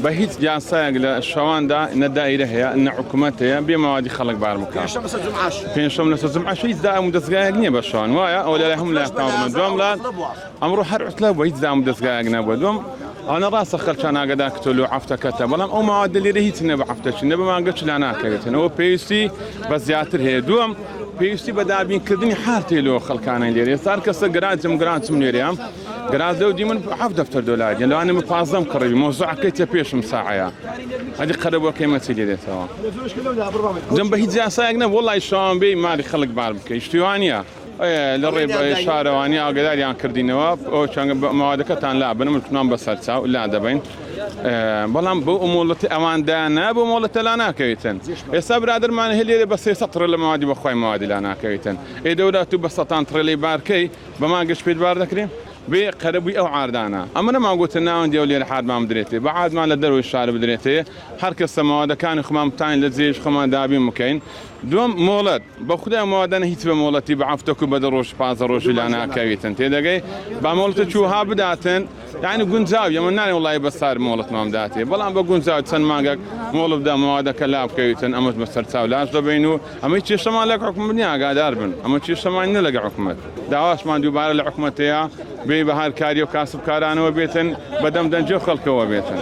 بە هیچ یاسایەک لە شەواندا نەدائیرە هەیە نە حکوومەت هەیە بێ ماوەدی خەڵک بار بکات پێنجشەم لە جومعەش هیچ دام و دەستگایەک نییە بە شەوان وایە ئەو لای هەموو لای قاوڵە دوام لات ئەمڕۆ هەر عوتلە بۆ هیچ دام و دەستگایەک نەبووە دوم ئەوە ڕاستە خەڵکان ئاگادار کتۆل و عەفتەکەتە بەڵام ئەو ماوەدە لێرە هیچ نە بە عەفتەچ نە بە مانگەچ لا ناکەوێتن ئەوە پێویستی بە زیاتر هەیە دووەم پێویستی بە دابینکردنی حارتێلەوە خەڵکانە لێرە ئێستا کەسە گرانچم لێرەیە گراز دەودی من 7 دەفتەر دۆلاری لەوانە من 15 کڕی مۆزوعەکەیتە پێشم ساعەیە هەدی قەرەبەکەی مەچی لێرێتەوە دەم بە هیچ یاسایەک نە وەڵی شەوان بێ مالی خەڵک بار بکەی شتیوانە لە ڕێ شارەوانی ئاگداریان کردینەوە ئەو چەند ماوەدەکەتان لا بن منتوان بەسەر چاو لا دەبین بەڵام بۆ ئومۆڵەتی ئەواندا بۆ مۆڵەتە لا ناکەوێتن ئێستا برادرمان هێلێرە بە 300 تڕ لە ماوەدی بەخوای ماوەدی لا ناکەوێتن ئێ دەورات و بە 100 تڕێلی بارکەی بە مانگەش پێت بار دەکرێن بێ قەرەبووی ئەو عاردانە ئەمە نەماگوتە ناوەندی ئەو لێرە حادمان بدرێتێ بە عادمان لە دەروی شار بدرێتەیە هەر کەسە ماوەدەکانی خۆمان بتانین لە جێش خۆمان دابین بکەین دوم مۆڵەت بە خودای ماوەدانە هیچ بە مۆڵەتی بە عەفتەک و بە دە ڕۆژ 15 ڕۆژی لا ناکەوێتن تێدەگەی با مۆڵەتە چووها بداتن یعنی گونجاویە من نانێ وڵای بەسار مۆڵەتمان بداتێ بەڵام بە گونجاو چەند مانگەک مۆڵ بدە ماوەدەکە لا بکەوێتن ئەمەش بەسەر چاو لاش دەبین و ئەمەی کێشەمان لە حکومەت نیە ئاگادار بن ئەمە کێشەمان نیە لەگە حکومەت داواشمان دووبارە لە حکومەتەیە بێ بە هەر کاری و کاسبکارانەوە بێتن بەدەم دەنجە خەڵکەوە بێتن